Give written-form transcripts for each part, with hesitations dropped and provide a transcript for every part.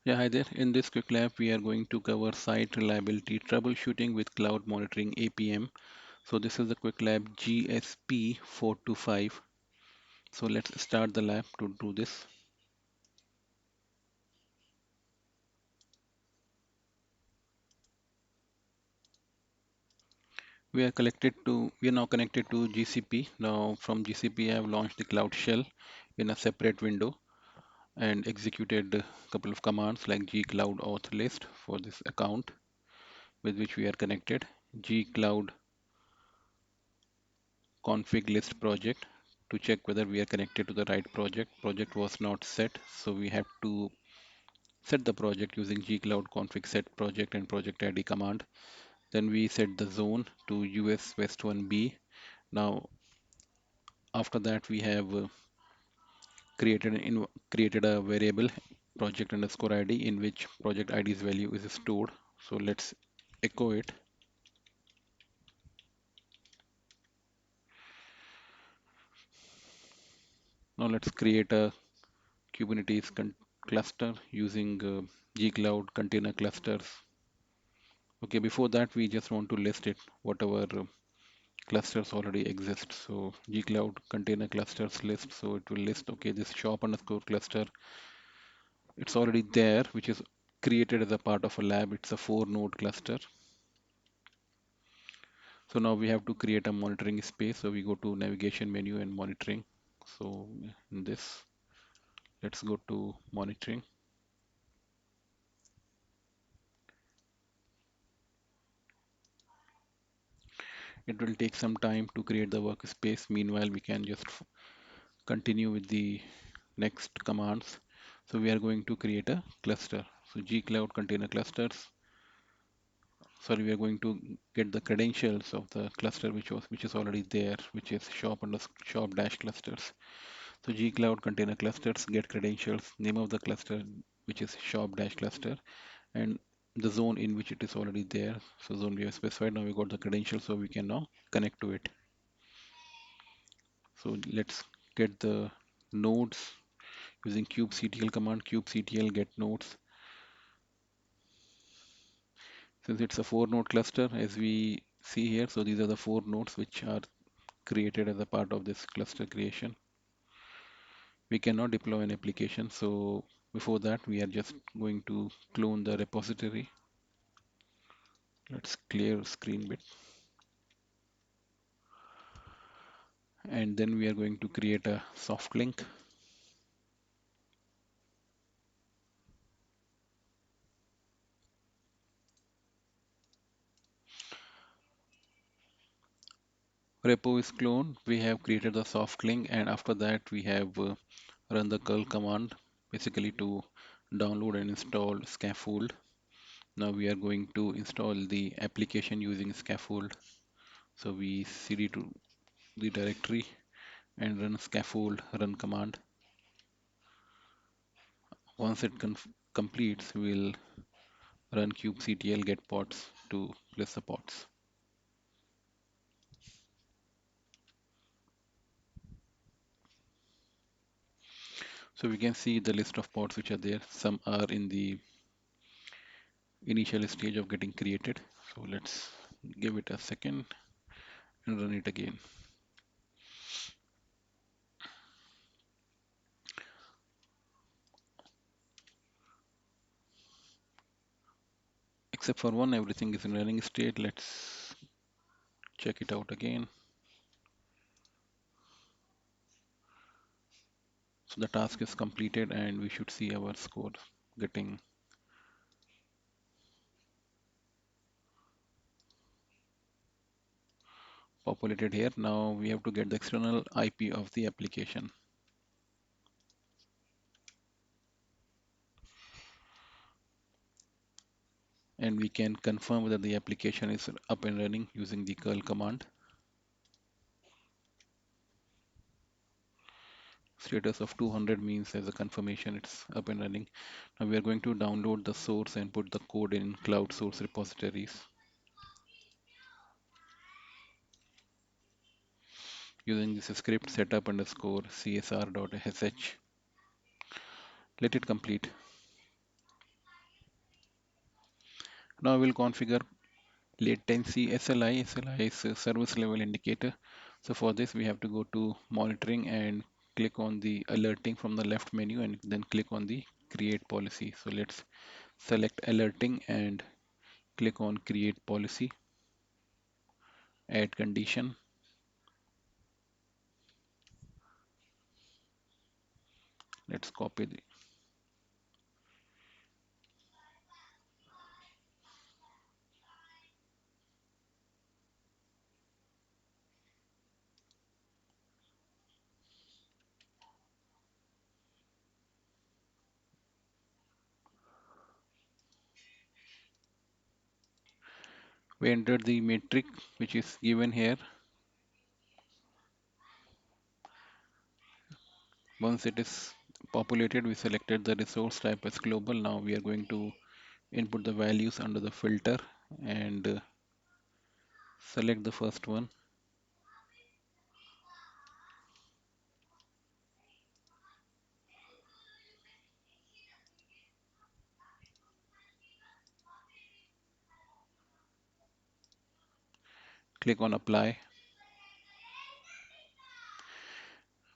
Yeah, hi there. In this quick lab, we are going to cover site reliability troubleshooting with cloud monitoring APM. So this is the quick lab GSP425. So let's start the lab to do this. We are now connected to GCP. Now from GCP, I have launched the Cloud Shell in a separate window and executed a couple of commands like gcloud auth list for this account with which we are connected, gcloud config list project to check whether we are connected to the right project. Project was not set, so we have to set the project using gcloud config set project and project id command. Then we set the zone to US West 1B. Now, after that, we have created a variable project underscore id in which project id's value is stored. So let's echo it. Now let's create a Kubernetes cluster using gcloud container clusters. Okay, before that, we just want to list it, whatever clusters already exist. So gcloud container clusters list. So it will list, okay, this shop underscore cluster, it's already there, which is created as a part of a lab. It's a 4 node cluster. So now we have to create a monitoring space. So we go to navigation menu and monitoring. So in this, let's go to monitoring. It will take some time to create the workspace. Meanwhile, we can just continue with the next commands. So we are going to create a cluster. So gcloud container clusters. Sorry, we are going to get the credentials of the cluster which is already there, which is shop dash clusters. So gcloud container clusters get credentials, name of the cluster which is shop dash cluster, and the zone in which it is already there. So zone we have specified. Now we got the credentials, so we can now connect to it. So let's get the nodes using kubectl command. Kubectl get nodes. Since it's a 4 node cluster, as we see here, so these are the 4 nodes which are created as a part of this cluster creation. We cannot deploy an application, so before that, we are just going to clone the repository. Let's clear screen bit. And then we are going to create a soft link. Repo is cloned. We have created the soft link, and after that, we have run the curl command basically to download and install scaffold. Now we are going to install the application using scaffold. So we cd to the directory and run scaffold run command. Once it completes, we'll run kubectl get pods to place the pods. So we can see the list of pods which are there. Some are in the initial stage of getting created. So let's give it a second and run it again. Except for one, everything is in running state. Let's check it out again. So the task is completed and we should see our score getting populated here. Now we have to get the external IP of the application. And we can confirm whether the application is up and running using the curl command. Status of 200 means as a confirmation it's up and running. Now we are going to download the source and put the code in cloud source repositories using this script setup underscore csr.sh. Let it complete. Now we'll configure latency SLI. SLI is a service level indicator. So for this, we have to go to monitoring and click on the alerting from the left menu and then click on the create policy. So let's select alerting and click on create policy, add condition. Let's copy the, we enter the metric which is given here. Once it is populated, we selected the resource type as global. Now we are going to input the values under the filter and select the first one. Click on apply.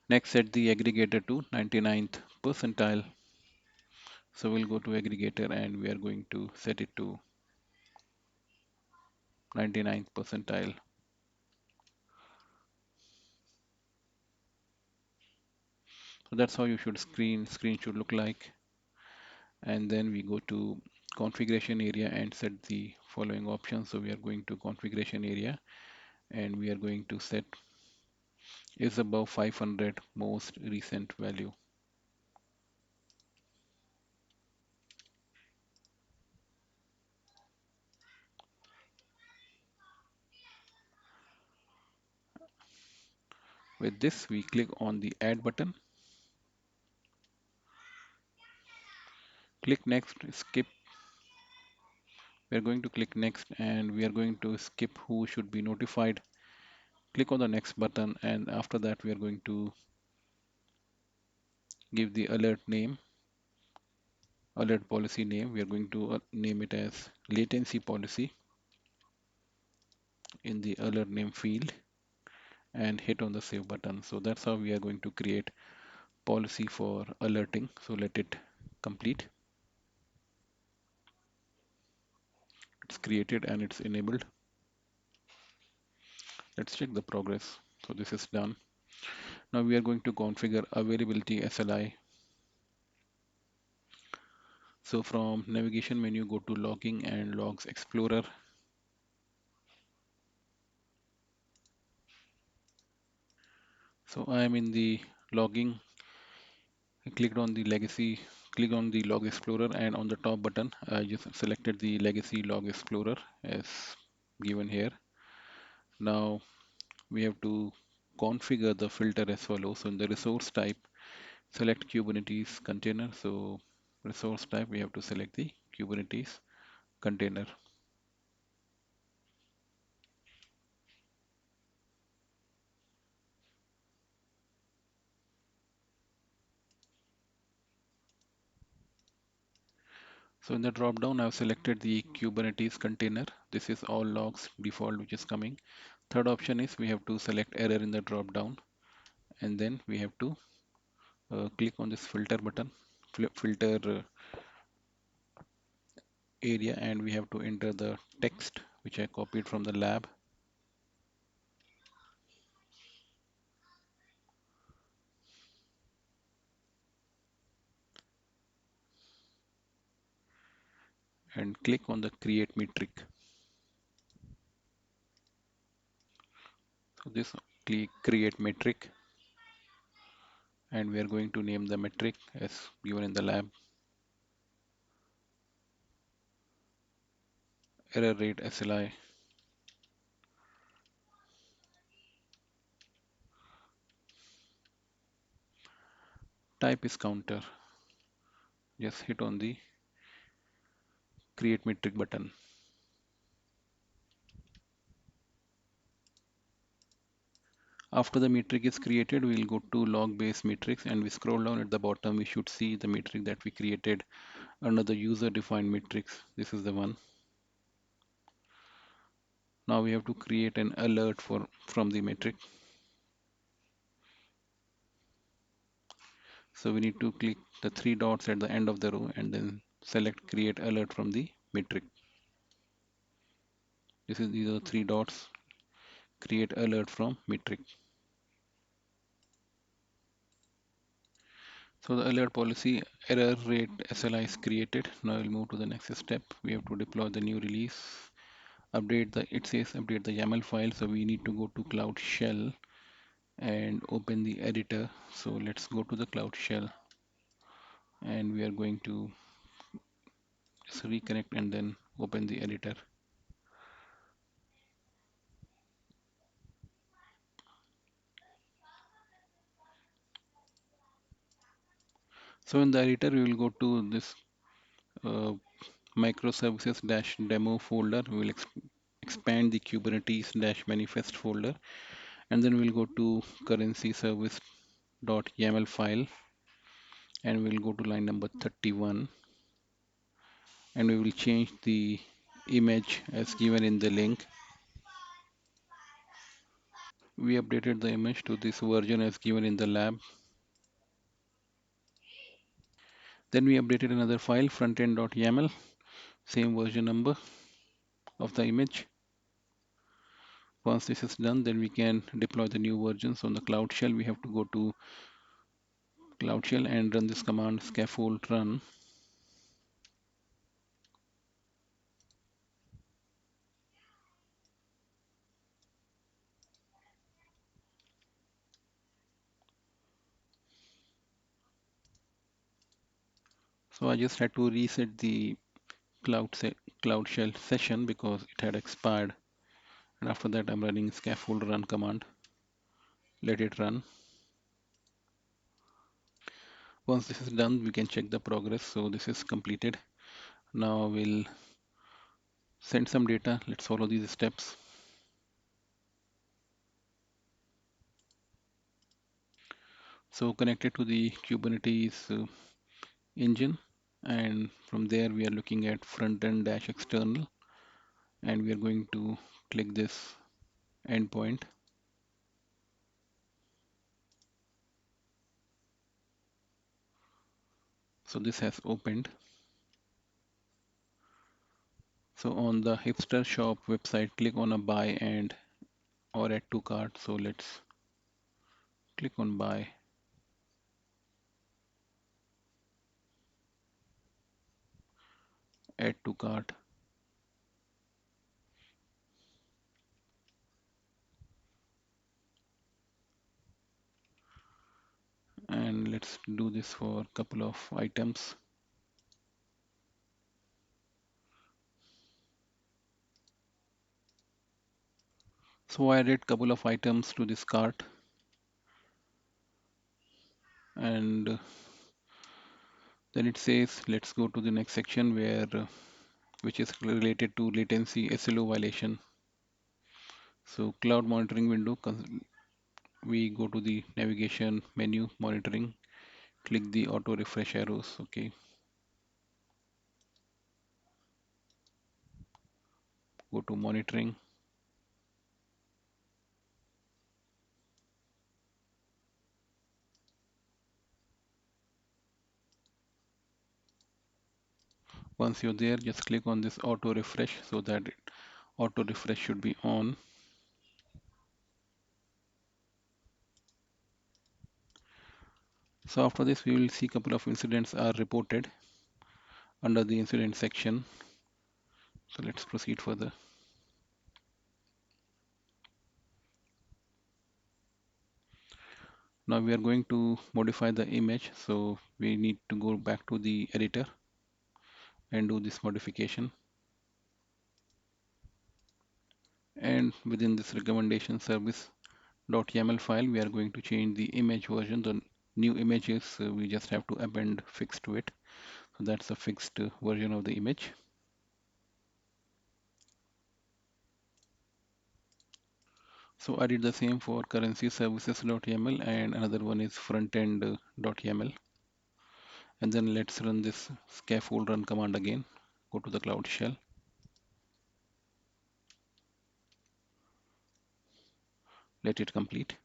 Next, set the aggregator to 99th percentile. So we'll go to aggregator and we are going to set it to 99th percentile. So that's how you should screen should look like. And then we go to configuration area and set the following options. So we are going to configuration area and we are going to set is above 500 most recent value. With this, we click on the add button, click next, skip. We are going to click next and we are going to skip who should be notified. Click on the next button and after that we are going to give the alert name, alert policy name. We are going to name it as latency policy in the alert name field and hit on the save button. So that's how we are going to create policy for alerting. So let it complete. It's created and it's enabled. Let's check the progress. So this is done. Now we are going to configure availability SLI. So from navigation menu, go to logging and logs explorer. So I am in the logging. I clicked on the legacy, click on the log explorer and on the top button, I just selected the legacy log explorer as given here. Now we have to configure the filter as follows. So in the resource type, select Kubernetes container. So resource type, we have to select the Kubernetes container. So in the drop down, I've selected the Kubernetes container. This is all logs default, which is coming. Third option is we have to select error in the drop down, and then we have to click on this filter button, filter area, and we have to enter the text which I copied from the lab. And click on the create metric. So this click create metric, and we are going to name the metric as given in the lab. Error rate SLI. Type is counter. Just hit on the create metric button. After the metric is created, we'll go to log based metrics and we scroll down at the bottom. We should see the metric that we created under the user defined metrics. This is the one. Now we have to create an alert from the metric. So we need to click the three dots at the end of the row and then select create alert from the metric. These are the three dots, create alert from metric. So the alert policy error rate SLI is created. Now we'll move to the next step. We have to deploy the new release. It says update the YAML file. So we need to go to Cloud Shell and open the editor. So let's go to the Cloud Shell and we are going to just reconnect and then open the editor. So in the editor, we will go to this uh, microservices-demo folder. We will expand the Kubernetes-manifest folder, and then we'll go to currency service.yaml file, and we'll go to line number 31, and we will change the image as given in the link. We updated the image to this version as given in the lab. Then we updated another file, frontend.yaml, same version number of the image. Once this is done, then we can deploy the new versions on the Cloud Shell. We have to go to Cloud Shell and run this command scaffold run. So I just had to reset the Cloud Shell session because it had expired. And after that, I'm running scaffold run command. Let it run. Once this is done, we can check the progress. So this is completed. Now we'll send some data. Let's follow these steps. So connected to the Kubernetes engine, and from there we are looking at front-end dash external, and we are going to click this endpoint. So this has opened. So on the hipster shop website, click on a buy and or add to cart. So let's click on buy. Add to cart. And let's do this for a couple of items. So I added a couple of items to this cart. And then it says, let's go to the next section which is related to latency SLO violation. So cloud monitoring window, we go to the navigation menu, monitoring, click the auto refresh arrows. Okay. Go to monitoring. Once you're there, just click on this auto refresh so that auto refresh should be on. So after this, we will see a couple of incidents are reported under the incident section. So let's proceed further. Now we are going to modify the image. So we need to go back to the editor and do this modification. And within this recommendation service.yaml file, we are going to change the image version. The new images, we just have to append fix to it. So that's a fixed version of the image. So I did the same for currency services.yaml and another one is frontend.yaml. And then let's run this scaffold run command again. Go to the Cloud Shell. let it complete.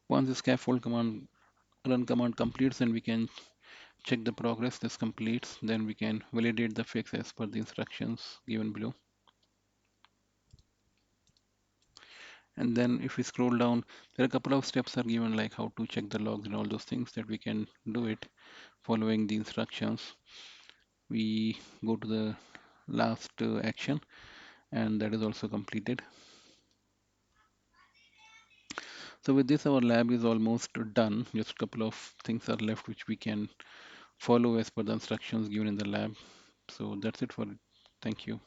Once the scaffold command run command completes, then we can check the progress this completes. Then we can validate the fix as per the instructions given below. And then if we scroll down, there are a couple of steps are given, like how to check the logs and all those things, that we can do it following the instructions. We go to the last action, and that is also completed. So with this, our lab is almost done. Just a couple of things are left which we can follow as per the instructions given in the lab. So that's it for it. Thank you.